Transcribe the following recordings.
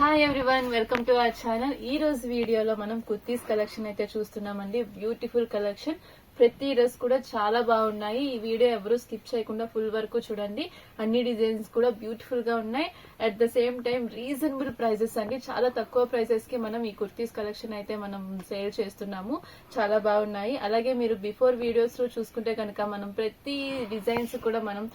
Hi everyone, welcome to our channel. ఈ రోజు వీడియోలో మనం కుర్తీస్ కలెక్షన్ అయితే చూస్తున్నామండి. Beautiful collection. ప్రతి డ్రెస్ కూడా చాలా బాగున్నాయి. ఈ వీడియో ఎవరు స్కిప్ చేయకుండా ఫుల్ వరకు చూడండి. అన్ని డిజైన్స్ కూడా బ్యూటిఫుల్ గా ఉన్నాయి. At the same time reasonable prices అండి. చాలా తక్కువ ప్రైసెస్ కి మనం ఈ కుర్తీస్ కలెక్షన్ అయితే మనం సేల్ చేస్తున్నాము. చాలా బాగున్నాయి. అలాగే మీరు బిఫోర్ వీడియోస్ లో చూసుకుంటే కనుక మనం ప్రతి డిజైన్స్ కూడా మనం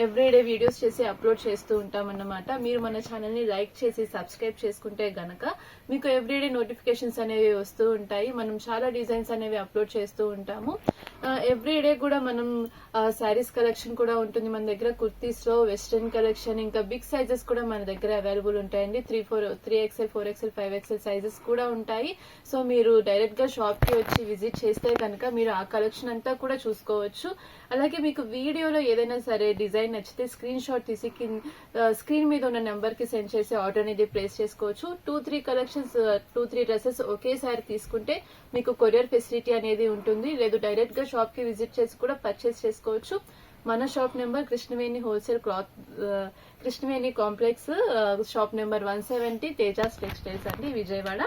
ఎవ్రీడే వీడియోస్ చేసి అప్లోడ్ చేస్తూ ఉంటాం అన్నమాట. మీరు మన ఛానల్ ని లైక్ చేసి సబ్స్క్రైబ్ చేసుకుంటే గనక మీకు ఎవ్రీడే నోటిఫికేషన్స్ అనేవి వస్తూ ఉంటాయి. మనం చాలా డిజైన్స్ అనేవి అప్లోడ్ చేస్తూ ఉంటాము. ఎవ్రీడే కూడా మనం శారీస్ కలెక్షన్ కూడా ఉంటుంది మన దగ్గర. కుర్తీస్ లో వెస్ట్రన్ కలెక్షన్, ఇంకా బిగ్ సైజెస్ కూడా మన దగ్గర అవైలబుల్ ఉంటాయండి. 3XL 4XL 5XL సైజెస్ కూడా ఉంటాయి. సో మీరు డైరెక్ట్ గా షాప్ కి వచ్చి విజిట్ చేస్తే కనుక మీరు ఆ కలెక్షన్ అంతా కూడా చూసుకోవచ్చు. అలాగే మీకు వీడియోలో ఏదైనా సరే డిజైన్ నచ్చితే స్క్రీన్ షాట్ తీసి స్క్రీన్ మీద ఉన్న నెంబర్ కి సెండ్ చేసి ఆర్డర్ అనేది ప్లేస్ చేసుకోవచ్చు. 2-3 కలెక్షన్స్ 2-3 డ్రెస్సెస్ ఒకేసారి తీసుకుంటే మీకు కొరియర్ ఫెసిలిటీ అనేది ఉంటుంది. లేదు డైరెక్ట్ గా షాప్ కి విజిట్ చేసి కూడా పర్చేస్ చేసుకోవచ్చు. మన shop number Krishnaveni wholesale cloth, Krishnaveni complex, shop number 170, Tejas textiles అండి, విజయవాడ.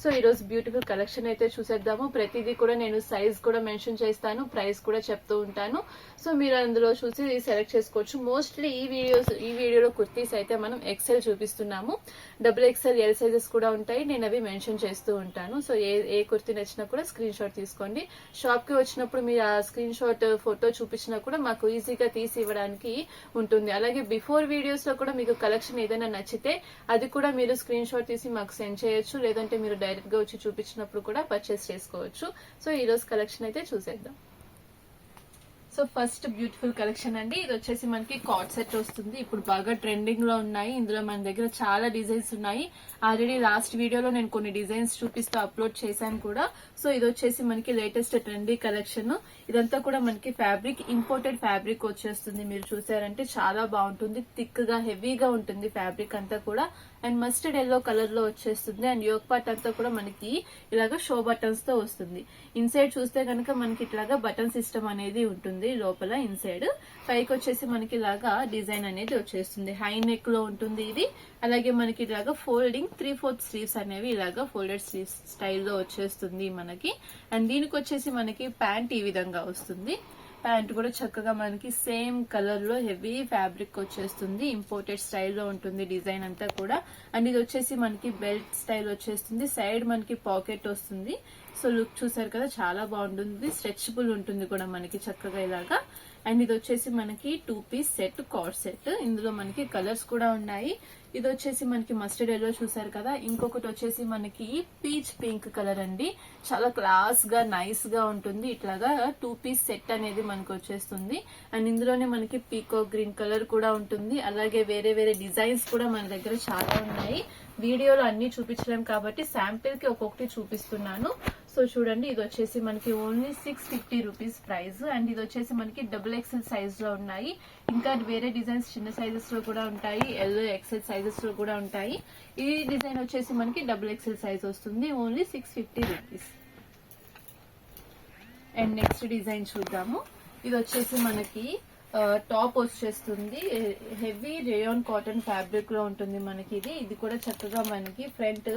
సో ఈ రోజు బ్యూటిఫుల్ కలెక్షన్ అయితే చూసేద్దాము. ప్రతిదీ కూడా నేను సైజ్ కూడా మెన్షన్ చేస్తాను, ప్రైస్ కూడా చెప్తూ ఉంటాను. సో మీరు అందులో చూసి సెలెక్ట్ చేసుకోవచ్చు. మోస్ట్లీ ఈ వీడియోలో కుర్తీస్ అయితే మనం ఎక్సెల్ చూపిస్తున్నాము. XXL ఎల్ సైజెస్ కూడా ఉంటాయి. నేను అవి మెన్షన్ చేస్తూ ఉంటాను. సో ఏ కుర్తీ నచ్చినా కూడా స్క్రీన్ షాట్ తీసుకోండి. షాప్ కి వచ్చినప్పుడు మీరు ఆ స్క్రీన్ షాట్ ఫోటో చూపించినా కూడా మాకు ఈజీగా తీసి ఇవ్వడానికి ఉంటుంది. అలాగే బిఫోర్ వీడియోస్ లో కూడా మీకు కలెక్షన్ ఏదైనా నచ్చితే అది కూడా మీరు స్క్రీన్ షాట్ తీసి మాకు సెండ్ చేయొచ్చు. లేదంటే మీరు డైరెక్ట్ గా వచ్చి చూపించినప్పుడు కూడా పర్చేస్ చేసుకోవచ్చు. సో ఈ రోజు కలెక్షన్ అయితే చూసేద్దాం. సో ఫస్ట్ బ్యూటిఫుల్ కలెక్షన్ అండి. ఇది వచ్చేసి మనకి కార్డ్ సెట్ వస్తుంది. ఇప్పుడు బాగా ట్రెండింగ్ లో ఉన్నాయి. ఇందులో మన దగ్గర చాలా డిజైన్స్ ఉన్నాయి. ఆల్రెడీ లాస్ట్ వీడియోలో నేను కొన్ని డిజైన్స్ చూపిస్తూ అప్లోడ్ చేశాను కూడా. సో ఇది వచ్చేసి మనకి లేటెస్ట్ ట్రెండీ కలెక్షన్. ఇదంతా కూడా మనకి ఫ్యాబ్రిక్ ఇంపోర్టెడ్ ఫ్యాబ్రిక్ వచ్చేస్తుంది. మీరు చూసారంటే చాలా బాగుంటుంది. థిక్ గా హెవీగా ఉంటుంది ఫ్యాబ్రిక్ అంతా కూడా. అండ్ మస్టర్డ్ ఎల్లో కలర్ లో వచ్చేస్తుంది. అండ్ యోక్ పార్ట్ అంతా కూడా మనకి ఇలాగా షో బటన్స్ తో వస్తుంది. ఇన్సైడ్ చూస్తే కనుక మనకి ఇట్లాగా బటన్ సిస్టమ్ అనేది ఉంటుంది లోపల. ఇన్సైడ్ పైకి వచ్చేసి మనకి ఇలాగా డిజైన్ అనేది వచ్చేస్తుంది. హై నెక్ లో ఉంటుంది ఇది. అలాగే మనకి ఇలాగా ఫోల్డింగ్ 3/4 స్లీవ్స్ అనేవి ఇలాగా ఫోల్డెడ్ స్లీవ్స్ స్టైల్లో వచ్చేస్తుంది మనకి. అండ్ దీనికి వచ్చేసి మనకి ప్యాంట్ ఈ విధంగా వస్తుంది. ప్యాంట్ కూడా చక్కగా మనకి సేమ్ కలర్ లో హెవీ ఫ్యాబ్రిక్ వచ్చేస్తుంది. ఇంపోర్టెడ్ స్టైల్లో ఉంటుంది డిజైన్ అంతా కూడా. అండ్ ఇది వచ్చేసి మనకి బెల్ట్ స్టైల్ వచ్చేస్తుంది. సైడ్ మనకి పాకెట్ వస్తుంది. సో లుక్ చూసారు కదా, చాలా బాగుంటుంది. స్ట్రెచబుల్ ఉంటుంది కూడా మనకి చక్కగా ఇలాగా. అండ్ ఇది వచ్చేసి మనకి 2 పీస్ సెట్, కార్డ్ సెట్. ఇందులో మనకి కలర్స్ కూడా ఉన్నాయి. ఇది వచ్చేసి మనకి మస్టర్డ్ ఎల్లో చూసారు కదా. ఇంకొకటి వచ్చేసి మనకి పీచ్ పింక్ కలర్ అండి. చాలా క్లాస్ గా నైస్ గా ఉంటుంది. ఇట్లాగా 2 పీస్ సెట్ అనేది మనకి వచ్చేస్తుంది. అండ్ ఇందులోనే మనకి పీకో గ్రీన్ కలర్ కూడా ఉంటుంది. అలాగే వేరే వేరే డిజైన్స్ కూడా మన దగ్గర చాలా ఉన్నాయి. వీడియోలో అన్ని చూపించలేం కాబట్టి శాంపిల్ కి ఒక్కొక్కటి చూపిస్తున్నాను. సో చూడండి, ఇది వచ్చేసి మనకి ఓన్లీ 650 రూపీస్ ప్రైస్. అండ్ ఇది వచ్చేసి మనకి XXL సైజ్ లో ఉన్నాయి. ఇంకా వేరే డిజైన్స్ చిన్న సైజెస్ లో కూడా ఉంటాయి. XL సైజెస్ లో కూడా ఉంటాయి. ఈ డిజైన్ వచ్చేసి మనకి XXL సైజ్ వస్తుంది. Only 650 rupees. And next design చూద్దాము. ఇది వచ్చేసి మనకి టాప్ వచ్చేస్తుంది. హెవీ రేయాన్ కాటన్ ఫ్యాబ్రిక్ లో ఉంటుంది మనకి ఇది. ఇది కూడా చక్కగా మనకి ఫ్రంట్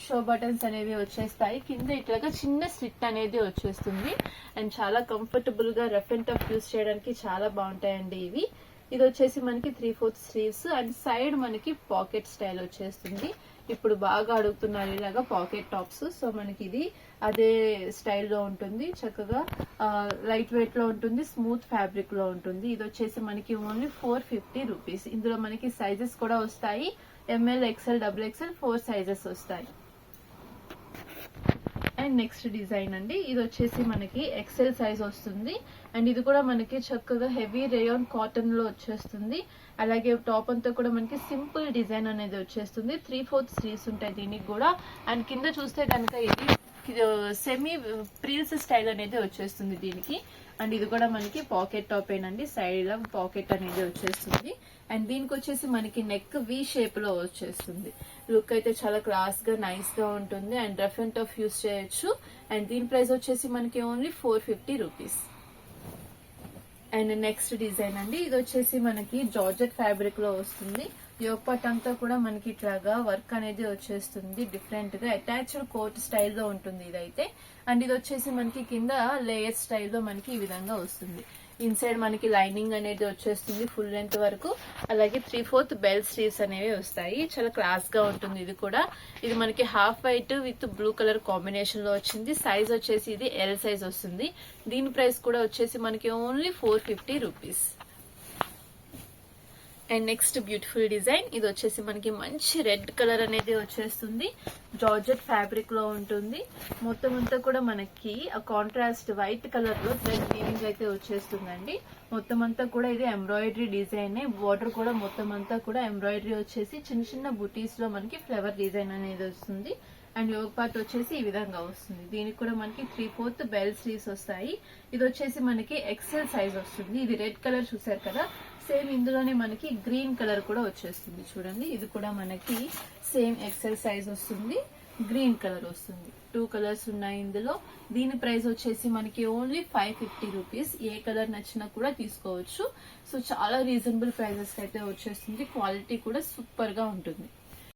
షో బటన్స్ అనేవి వచ్చేస్తాయి. కింద ఇట్లాగా చిన్న స్లిట్ అనేది వచ్చేస్తుంది. అండ్ చాలా కంఫర్టబుల్ గా రఫ్ అండ్ టఫ్ యూస్ చేయడానికి చాలా బాగుంటాయండి ఇవి. ఇది వచ్చేసి మనకి 3/4 స్లీవ్స్. అండ్ సైడ్ మనకి పాకెట్ స్టైల్ వచ్చేస్తుంది. ఇప్పుడు బాగా అడుగుతున్నారు ఇలాగా పాకెట్ టాప్స్. సో మనకి ఇది అదే స్టైల్లో ఉంటుంది. చక్కగా లైట్ వెయిట్ లో ఉంటుంది. స్మూత్ ఫ్యాబ్రిక్ లో ఉంటుంది. ఇది వచ్చేసి మనకి ఓన్లీ 450 రూపీస్. ఇందులో మనకి సైజెస్ కూడా వస్తాయి. ML, XL, XXL 4 సైజెస్ వస్తాయి. అండ్ నెక్స్ట్ డిజైన్ అండి. ఇది వచ్చేసి మనకి XL సైజ్ వస్తుంది. అండ్ ఇది కూడా మనకి చక్కగా హెవీ రేయాన్ కాటన్ లో వచ్చేస్తుంది. అలాగే టాప్ అంతా కూడా మనకి సింపుల్ డిజైన్ అనేది వచ్చేస్తుంది. 3/4 స్లీవ్స్ ఉంటాయి దీనికి కూడా. అండ్ కింద చూస్తే కనుక ఇది సెమీ ప్రిల్స్ స్టైల్ అనేది వచ్చేస్తుంది దీనికి. అండ్ ఇది కూడా మనకి పాకెట్ టాప్ ఏనండి. సైడ్ లో పాకెట్ అనేది వచ్చేస్తుంది. అండ్ దీనికి వచ్చేసి మనకి నెక్ వి షేప్ లో వచ్చేస్తుంది. లుక్ అయితే చాలా క్లాస్ గా నైస్ గా ఉంటుంది. And rough and tough use చేయొచ్చు. అండ్ దీని ప్రైస్ వచ్చేసి మనకి only 450 rupees. And next design అండి. ఇది వచ్చేసి మనకి జార్జెట్ ఫ్యాబ్రిక్ లో వస్తుంది. యోగ్ పార్ట్ అంతా కూడా మనకి ఇట్లాగా వర్క్ అనేది వచ్చేస్తుంది డిఫరెంట్ గా అటాచ్డ్ కోట్ స్టైల్లో ఉంటుంది ఇదైతే. అండ్ ఇది వచ్చేసి మనకి కింద లేయర్ స్టైల్లో మనకి ఈ విధంగా వస్తుంది. ఇన్సైడ్ మనకి లైనింగ్ అనేది వచ్చేస్తుంది ఫుల్ లెంత్ వరకు. అలాగే 3/4 బెల్ స్లీవ్స్ అనేవి వస్తాయి. చాలా క్లాస్ గా ఉంటుంది ఇది కూడా. ఇది మనకి half white with blue colour combination లో వచ్చింది. సైజ్ వచ్చేసి ఇది ఎల్ సైజ్ వస్తుంది. దీని ప్రైస్ కూడా వచ్చేసి మనకి only 450 rupees. And next beautiful design, ఇది వచ్చేసి మనకి మంచి రెడ్ కలర్ అనేది వచ్చేస్తుంది. జార్జెట్ ఫ్యాబ్రిక్ లో ఉంటుంది. మొత్తం అంతా కూడా మనకి ఆ కాంట్రాస్ట్ వైట్ కలర్ లో థ్రెడ్ వీవింగ్ అయితే వచ్చేస్తుందండి. మొత్తం అంతా కూడా ఇది ఎంబ్రాయిడరీ డిజైన్. బోర్డర్ కూడా మొత్తం అంతా కూడా ఎంబ్రాయిడరీ వచ్చేసి చిన్న చిన్న బుటీస్ లో మనకి ఫ్లవర్ డిజైన్ అనేది వస్తుంది. అండ్ యోగ్ పార్ట్ వచ్చేసి ఈ విధంగా వస్తుంది. దీనికి కూడా మనకి 3/4 బెల్ స్లీవ్స్ వస్తాయి. ఇది వచ్చేసి మనకి ఎక్సెల్ సైజ్ వస్తుంది. ఇది రెడ్ కలర్ చూసారు కదా, సేమ్ ఇందులోనే మనకి గ్రీన్ కలర్ కూడా వచ్చేస్తుంది. చూడండి, ఇది కూడా మనకి సేమ్ ఎక్సెల్ సైజ్ వస్తుంది. గ్రీన్ కలర్ వస్తుంది. 2 కలర్స్ ఉన్నాయి ఇందులో. దీని ప్రైస్ వచ్చేసి మనకి ఓన్లీ 550 రూపీస్. ఏ కలర్ నచ్చినా కూడా తీసుకోవచ్చు. సో చాలా రీజనబుల్ ప్రైజెస్ అయితే వచ్చేస్తుంది. క్వాలిటీ కూడా సూపర్ గా ఉంటుంది.